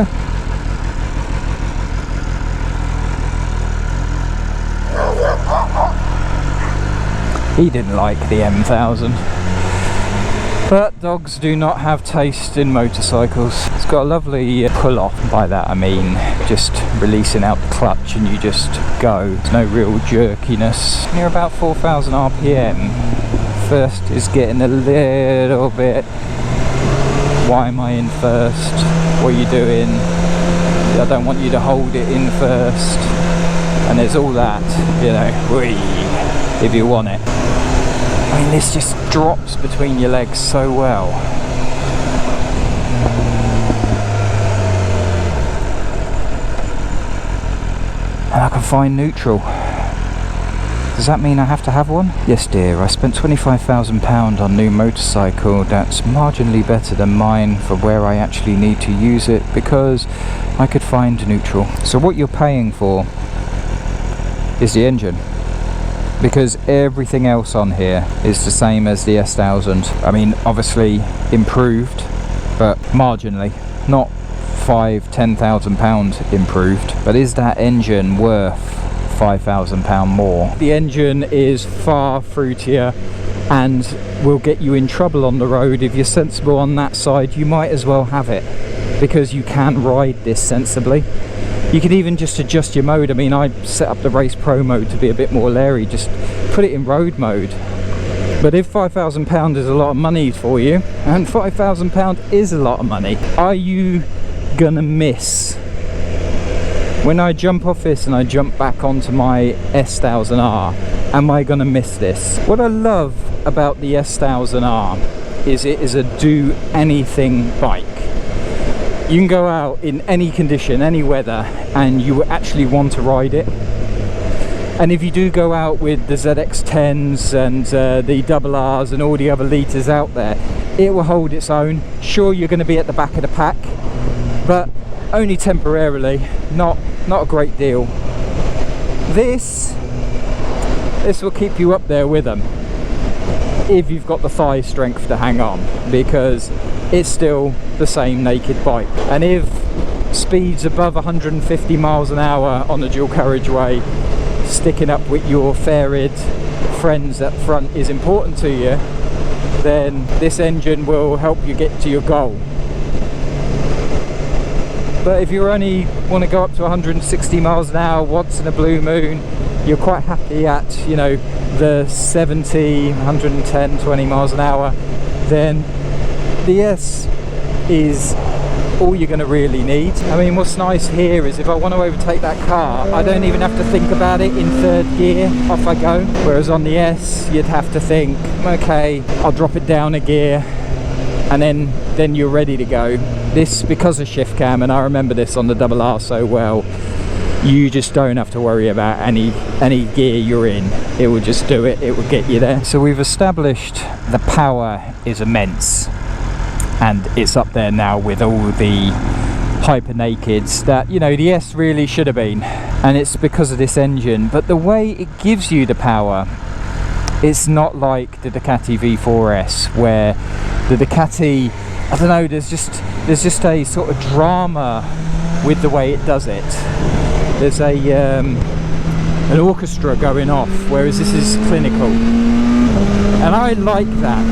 Kriega. He didn't like the M1000. But dogs do not have taste in motorcycles. It's got a lovely pull-off. By that I mean just releasing out the clutch and you just go. There's no real jerkiness. Near about 4,000 RPM. First is getting a little bit, why am I in first? What are you doing? I don't want you to hold it in first. And there's all that, you know, whee, if you want it. I mean, this just drops between your legs so well. And I can find neutral. Does that mean I have to have one? Yes dear, I spent £25,000 on new motorcycle. That's marginally better than mine for where I actually need to use it because I could find neutral. So what you're paying for is the engine, because everything else on here is the same as the S1000. I mean, obviously improved, but marginally, not £5,000–10,000 improved. But is that engine worth £5,000 more? The engine is far fruitier and will get you in trouble on the road. If you're sensible on that side, you might as well have it, because you can ride this sensibly. You can even just adjust your mode. I mean, I set up the Race Pro mode to be a bit more leery, just put it in road mode. But if £5,000 is a lot of money for you, and £5,000 is a lot of money, are you gonna miss? When I jump off this and I jump back onto my S1000R, am I gonna miss this? What I love about the S1000R is it is a do anything bike. You can go out in any condition, any weather, and you actually want to ride it. And if you do go out with the ZX10s and the RRs and all the other litres out there, it will hold its own. Sure, you're going to be at the back of the pack, but only temporarily, not a great deal. This will keep you up there with them if you've got the thigh strength to hang on, because it's still the same naked bike. And if speeds above 150 miles an hour on the dual carriageway, sticking up with your fair-ed friends up front is important to you, then this engine will help you get to your goal. But if you only want to go up to 160 miles an hour once in a blue moon, you're quite happy at, you know, the 70, 110, 20 miles an hour, then the S is all you're going to really need. I mean, what's nice here is if I want to overtake that car, I don't even have to think about it. In third gear, off I go. Whereas on the S, you'd have to think, okay, I'll drop it down a gear, and then you're ready to go. This, because of shift cam, and I remember this on the RR so well, you just don't have to worry about any gear you're in. It will just do it, it will get you there. So we've established the power is immense, and it's up there now with all the hyper nakeds that, you know, the S really should have been, and it's because of this engine. But the way it gives you the power, it's not like the Ducati V4S, where the Ducati, I don't know, there's just a sort of drama with the way it does it. There's an orchestra going off, whereas this is clinical, and I like that.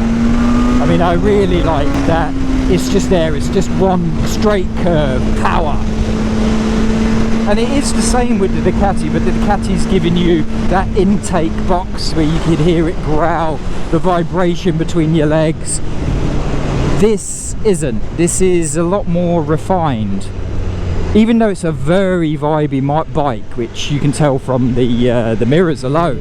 I mean, I really like that. It's just there, it's just one straight curve, power. And it is the same with the Ducati, but the Ducati's giving you that intake box where you can hear it growl, the vibration between your legs. This isn't. This is a lot more refined. Even though it's a very vibey bike, which you can tell from the mirrors alone.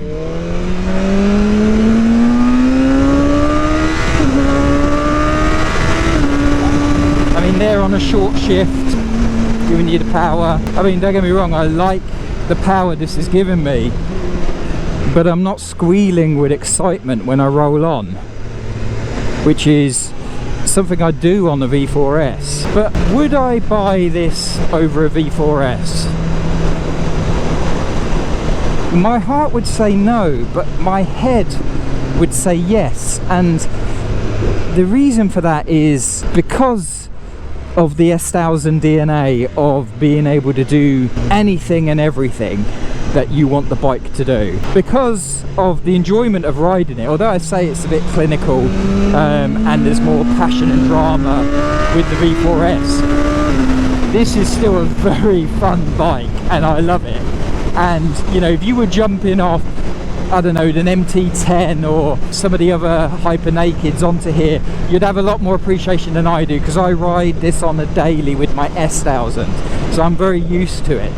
I mean, they're on a short shift, giving you the power. I mean, don't get me wrong, I like the power this is giving me, but I'm not squealing with excitement when I roll on, which is something I do on the V4S. But would I buy this over a V4S? My heart would say no, but my head would say yes. And the reason for that is because of the S1000 DNA of being able to do anything and everything that you want the bike to do. Because of the enjoyment of riding it, although I say it's a bit clinical and there's more passion and drama with the V4S, this is still a very fun bike and I love it. And you know, if you were jumping off, I don't know, an MT10 or some of the other hyper nakeds onto here, you'd have a lot more appreciation than I do, because I ride this on a daily with my S1000, so I'm very used to it.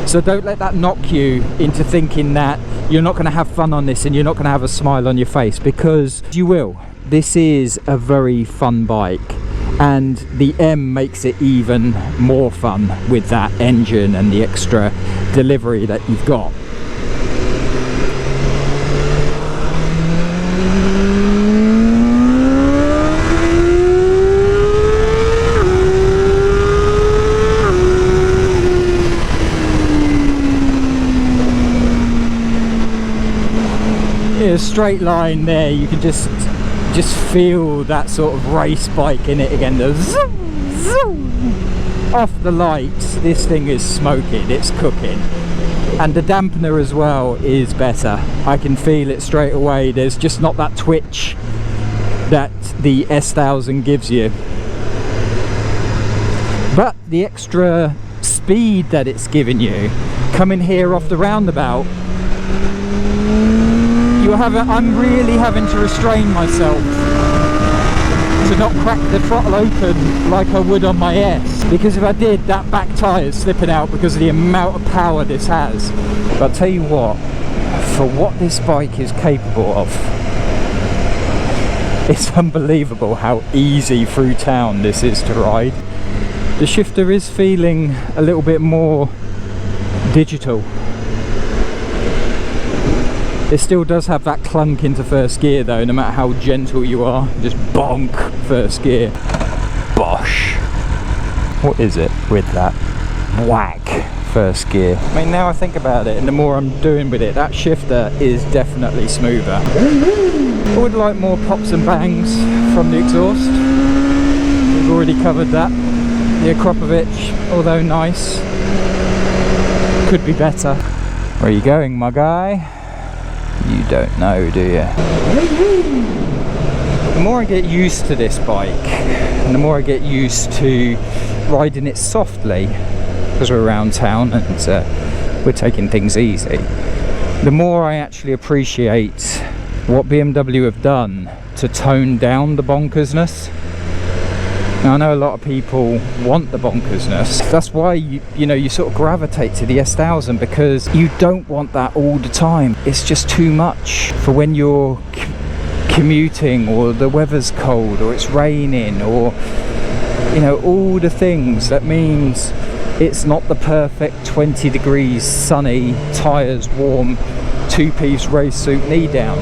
So don't let that knock you into thinking that you're not going to have fun on this and you're not going to have a smile on your face, because you will. This is a very fun bike, and the M makes it even more fun with that engine and the extra delivery that you've got. A straight line there, you can just feel that sort of race bike in it again. The zoom, zoom. Off the lights, this thing is smoking, it's cooking. And the dampener as well is better. I can feel it straight away. There's just not that twitch that the S1000 gives you. But the extra speed that it's giving you, coming here off the roundabout, I'm really having to restrain myself to not crack the throttle open like I would on my S, because if I did, that back tyre is slipping out because of the amount of power this has. But I'll tell you what, for what this bike is capable of, it's unbelievable how easy through town this is to ride. The shifter is feeling a little bit more digital. It still does have that clunk into first gear though, no matter how gentle you are. Just bonk first gear. Bosh. What is it with that? Whack first gear. I mean, now I think about it and the more I'm doing with it, that shifter is definitely smoother. I would like more pops and bangs from the exhaust. We've already covered that. The Akropovich, although nice, could be better. Where are you going, my guy? You don't know, do you? The more I get used to this bike, and the more I get used to riding it softly, because we're around town and we're taking things easy, the more I actually appreciate what BMW have done to tone down the bonkersness. Now, I know a lot of people want the bonkersness. That's why you sort of gravitate to the S1000, because you don't want that all the time. It's just too much for when you're commuting, or the weather's cold, or it's raining, or all the things. That means it's not the perfect 20 degrees sunny, tyres warm, two-piece race suit knee down.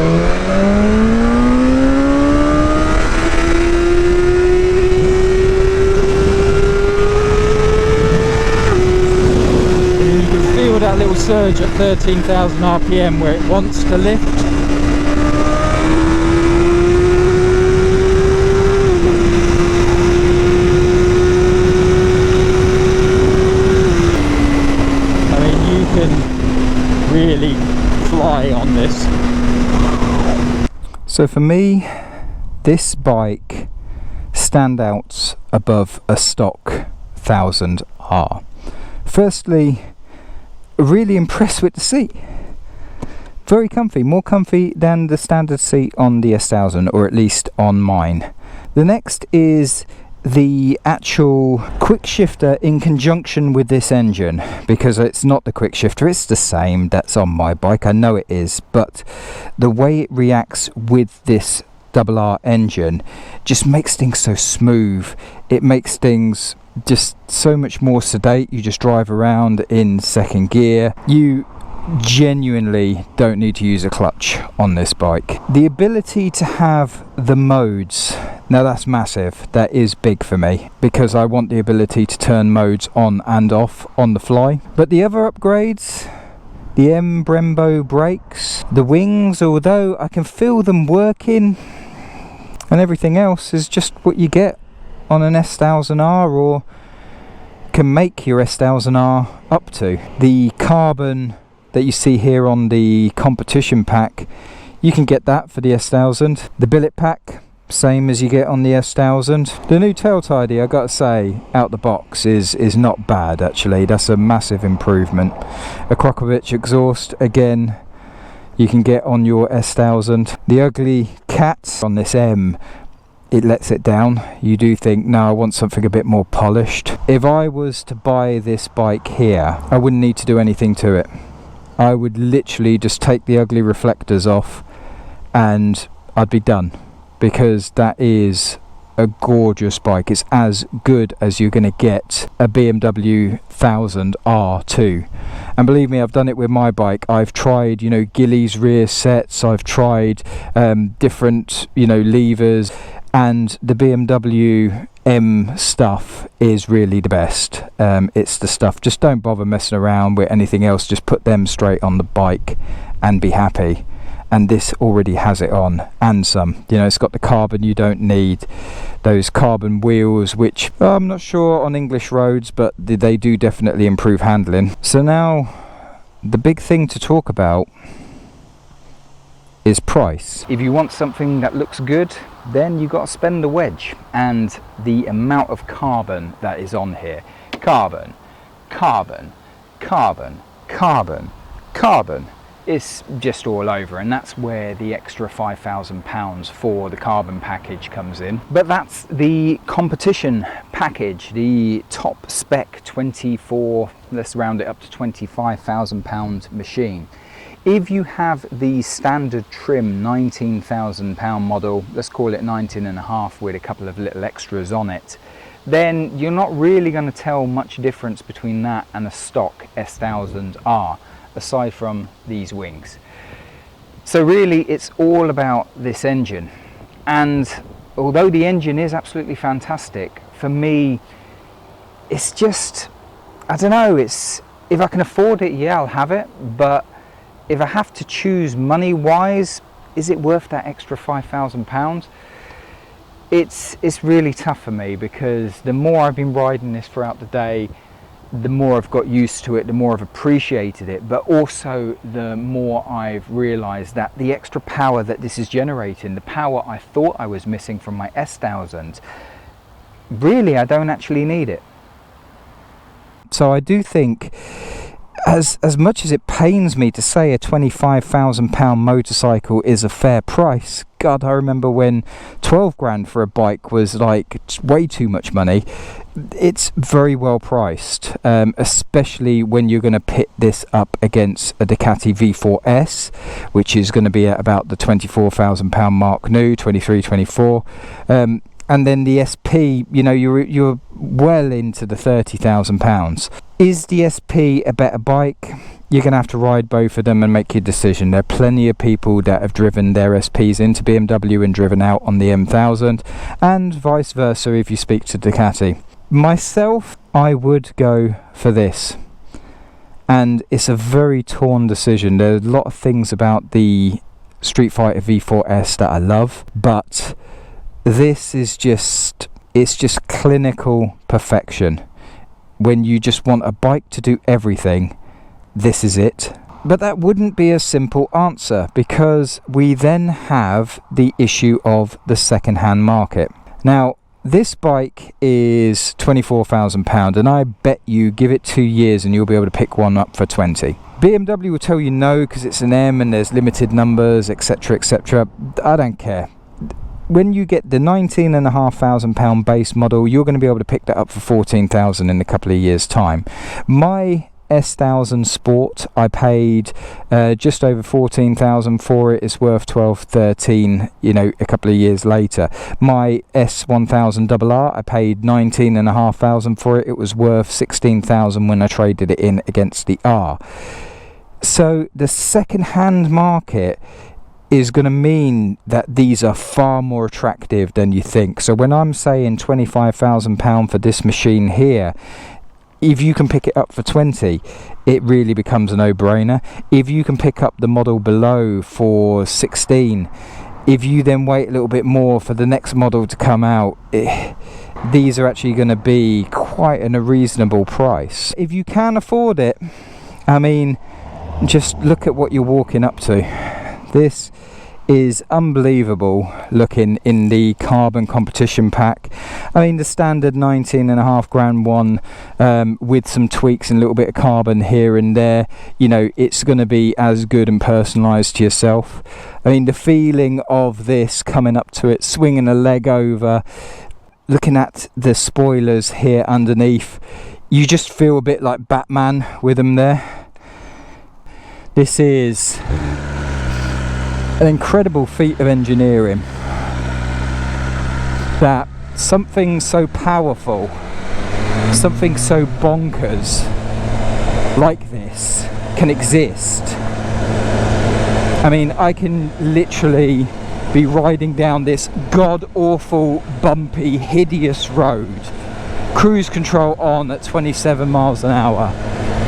That little surge at 13,000 RPM where it wants to lift. I mean, you can really fly on this. So for me, this bike stands out above a stock 1000R. Firstly, really impressed with the seat. Very comfy, more comfy than the standard seat on the S1000, or at least on mine. The next is the actual quick shifter in conjunction with this engine, because it's not the quick shifter, it's the same that's on my bike, I know it is, but the way it reacts with this RR engine just makes things so smooth. It makes things just so much more sedate. You just drive around in second gear. You genuinely don't need to use a clutch on this bike. The ability to have the modes, now that's massive. That is big for me, because I want the ability to turn modes on and off on the fly. But the other upgrades, the M Brembo brakes, the wings, although I can feel them working, and everything else is just what you get on an S1000R, or can make your S1000R up to. The carbon that you see here on the competition pack, you can get that for the S1000. The billet pack, same as you get on the S1000. The new tail tidy, I gotta say, out the box is not bad actually. That's a massive improvement. A Krokovich exhaust, again, you can get on your S1000. The ugly cat on this M, it lets it down. You do think, no, I want something a bit more polished. If I was to buy this bike here, I wouldn't need to do anything to it. I would literally just take the ugly reflectors off and I'd be done, because that is a gorgeous bike. It's as good as you're going to get a BMW 1000R too. And believe me, I've done it with my bike. I've tried, you know, Gillies rear sets, I've tried different, you know, levers, and the BMW M stuff is really the best. It's the stuff. Just don't bother messing around with anything else. Just put them straight on the bike and be happy. And this already has it on, and some. You know, it's got the carbon you don't need, those carbon wheels, which I'm not sure on English roads, but they do definitely improve handling. So now the big thing to talk about is price. If you want something that looks good, then you got to spend the wedge. And the amount of carbon that is on here, carbon, carbon, carbon, carbon, carbon, it's just all over. And that's where the extra £5,000 for the carbon package comes in. But that's the competition package, the top spec 24, let's round it up to £25,000 machine. If you have the standard trim £19,000 model, let's call it 19.5 with a couple of little extras on it, then you're not really going to tell much difference between that and a stock S1000R, aside from these wings. So really it's all about this engine. And although the engine is absolutely fantastic, for me it's just, I don't know, it's, if I can afford it, yeah, I'll have it, but if I have to choose money wise, is it worth that extra £5,000? It's really tough for me, because the more I've been riding this throughout the day, the more I've got used to it, the more I've appreciated it, but also the more I've realized that the extra power that this is generating, the power I thought I was missing from my S1000, really I don't actually need it. So I do think, as much as it pains me to say a £25,000 motorcycle is a fair price, God, I remember when 12 grand for a bike was like way too much money. It's very well priced, especially when you're going to pit this up against a Ducati V4S, which is going to be at about the £24,000 mark new, 23, 24. And then the SP, you know, you're well into the £30,000. Is the SP a better bike? You're going to have to ride both of them and make your decision. There are plenty of people that have driven their SPs into BMW and driven out on the M1000, and vice versa if you speak to Ducati. Myself, I would go for this. And it's a very torn decision. There are a lot of things about the Streetfighter V4S that I love, but this is just, it's just clinical perfection. When you just want a bike to do everything, this is it. But that wouldn't be a simple answer, because we then have the issue of the second-hand market. Now, this bike is £24,000, and I bet you give it 2 years and you'll be able to pick one up for 20. BMW will tell you no, because it's an M and there's limited numbers, etc, etc. I don't care. When you get the £19,500 base model, you're going to be able to pick that up for £14,000 in a couple of years' time. My S1000 Sport, I paid just over £14,000 for it. It's worth 12, 13, you know, a couple of years later. My S1000R, I paid £19,500 for it. It was worth £16,000 when I traded it in against the R. So the second-hand market is going to mean that these are far more attractive than you think. So when I'm saying £25,000 for this machine here, if you can pick it up for 20, it really becomes a no-brainer. If you can pick up the model below for 16, if you then wait a little bit more for the next model to come out, these are actually going to be quite a reasonable price. If you can afford it, I mean, just look at what you're walking up to. This is unbelievable looking in the carbon competition pack. I mean, the standard 19.5 grand one, with some tweaks and a little bit of carbon here and there, you know, it's going to be as good and personalized to yourself. I mean, the feeling of this coming up to it, swinging a leg over, looking at the spoilers here underneath, you just feel a bit like Batman with them there. This is an incredible feat of engineering, that something so powerful, something so bonkers like this can exist. I mean, I can literally be riding down this god-awful, bumpy, hideous road, cruise control on at 27 miles an hour,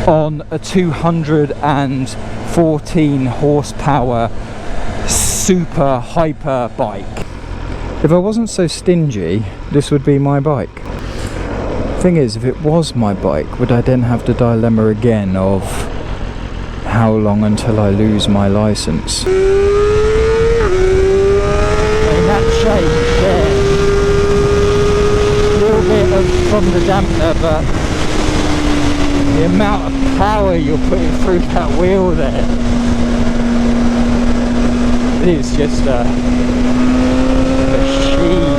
on a 214 horsepower super hyper bike. If I wasn't so stingy, this would be my bike. Thing is, if it was my bike, would I then have the dilemma again of how long until I lose my license? I mean, that change there, a little bit from the dampener, but the amount of power you're putting through that wheel there, it's just a machine.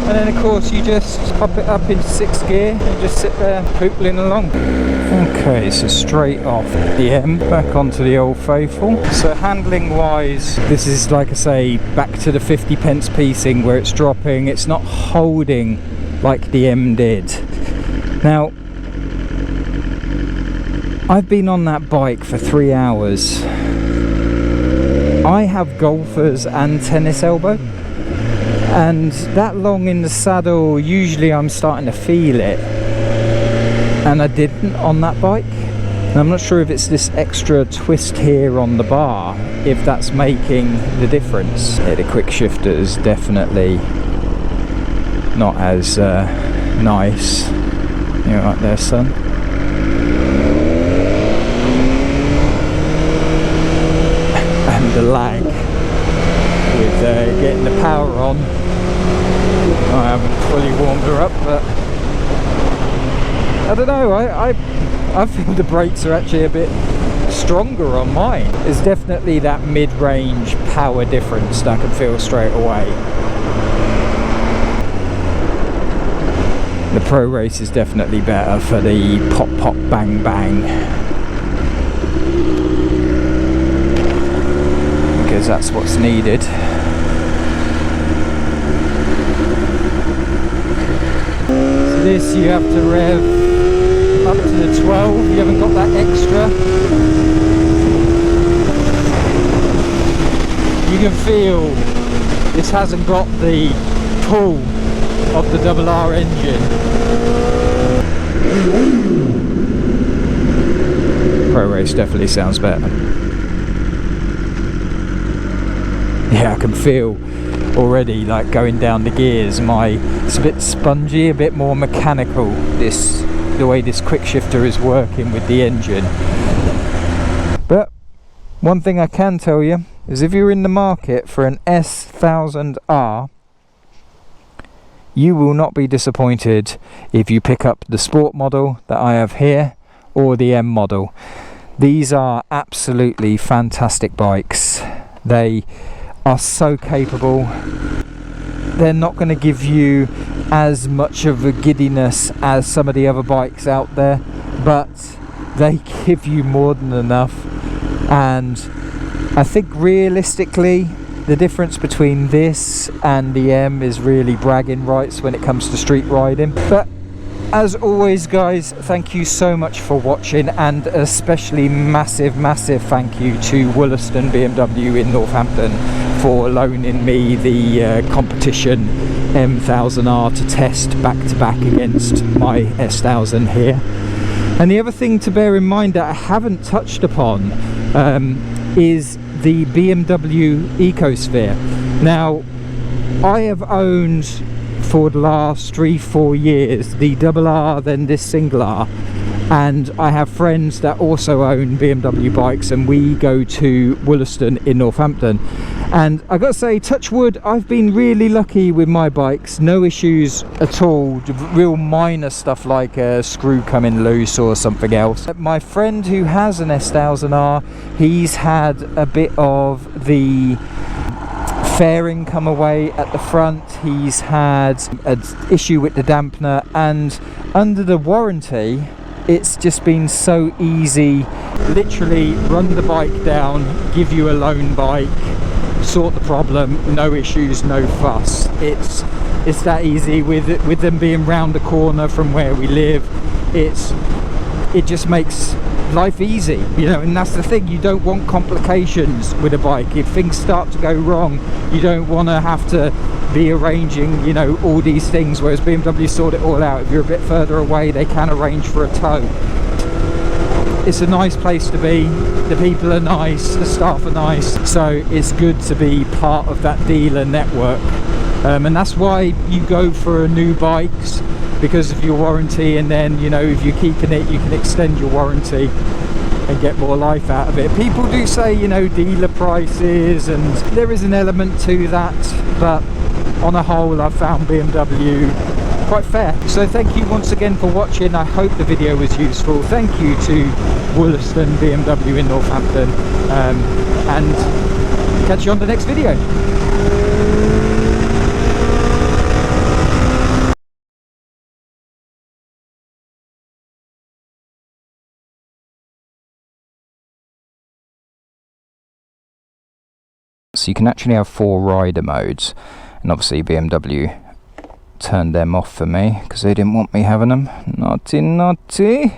And then of course you just pop it up in 6th gear and just sit there poopling along. Okay, so straight off the M, back onto the Old Faithful. So handling wise, this is, like I say, back to the 50 pence piecing where it's dropping, it's not holding like the M did. Now, I've been on that bike for 3 hours. I have golfers and tennis elbow, and that long in the saddle, usually I'm starting to feel it, and I didn't on that bike. And I'm not sure if it's this extra twist here on the bar, if that's making the difference. Yeah, the quick shifter is definitely not as nice. You're right there, son. The lag with getting the power on. I haven't fully warmed her up, but I don't know, I feel the brakes are actually a bit stronger on mine. There's definitely that mid-range power difference that I can feel straight away. The Pro Race is definitely better for the pop pop bang bang, because that's what's needed. So this you have to rev up to the 12, you haven't got that extra. You can feel this hasn't got the pull of the R engine. Pro Race definitely sounds better. Yeah, I can feel already, like, going down the gears, it's a bit spongy, a bit more mechanical, the way this quick shifter is working with the engine. But one thing I can tell you is, if you're in the market for an S1000R, you will not be disappointed if you pick up the sport model that I have here or the M model. These are absolutely fantastic bikes. They are so capable. They're not going to give you as much of a giddiness as some of the other bikes out there, but they give you more than enough. And I think realistically, the difference between this and the M is really bragging rights when it comes to street riding. But as always, guys, thank you so much for watching, and especially massive thank you to Wollaston BMW in Northampton for loaning me the competition M1000R to test back to back against my S1000 here. And the other thing to bear in mind that I haven't touched upon is the BMW Ecosphere. Now, I have owned for the last 3-4 years the double R, then this single R, and I have friends that also own BMW bikes, and we go to Wollaston in Northampton. And I gotta say, touch wood, I've been really lucky with my bikes. No issues at all. Real minor stuff like a screw coming loose or something else. My friend who has an S1000R, he's had a bit of the fairing come away at the front. He's had an issue with the dampener, and under the warranty it's just been so easy. Literally run the bike down, give you a loan bike, sort the problem, no issues, no fuss. It's that easy. With them being round the corner from where we live, it just makes life easy, you know. And that's the thing, you don't want complications with a bike. If things start to go wrong, you don't want to have to be arranging, you know, all these things, whereas BMW sort it all out. If you're a bit further away, they can arrange for a tow. It's a nice place to be, the people are nice, the staff are nice, so it's good to be part of that dealer network. And that's why you go for new bikes, because of your warranty, and then, you know, if you're keeping it, you can extend your warranty and get more life out of it. People do say, you know, dealer prices, and there is an element to that, but on a whole I've found BMW quite fair. So thank you once again for watching. I hope the video was useful. Thank you to Wollaston BMW in Northampton, and catch you on the next video. So you can actually have 4 rider modes, and obviously BMW turned them off for me because they didn't want me having them. Naughty, naughty.